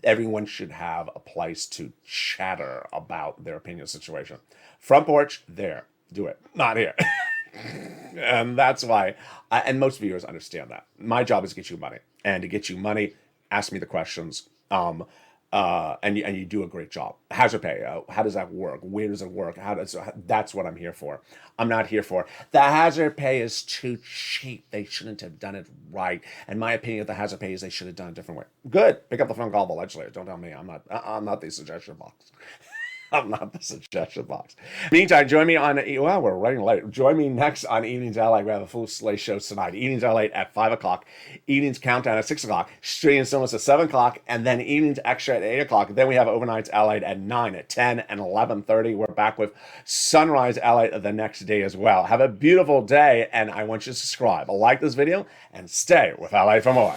everyone should have a place to chatter about their opinion situation. Front porch, there. Do it. Not here. And that's why, and most viewers understand that. My job is to get you money. And to get you money, ask me the questions. And you do a great job. Hazard pay, how does that work? Where does it work? That's what I'm here for. I'm not here for, the hazard pay is too cheap. They shouldn't have done it right. And my opinion of the hazard pay is they should have done it a different way. Good. Pick up the phone, call the legislator. Don't tell me. I'm not the suggestion box. I'm not the suggestion box. Meantime, join me on, well, we're running late. Join me next on Evenings LA. We have a full slate show tonight. Evenings LA at 5 o'clock. Evenings Countdown at 6 o'clock. Street and Cinemas at 7 o'clock. And then Evenings Extra at 8 o'clock. Then we have Overnights LA at 9, at 10, and 11:30. We're back with Sunrise LA the next day as well. Have a beautiful day, and I want you to subscribe, like this video, and stay with LA for more.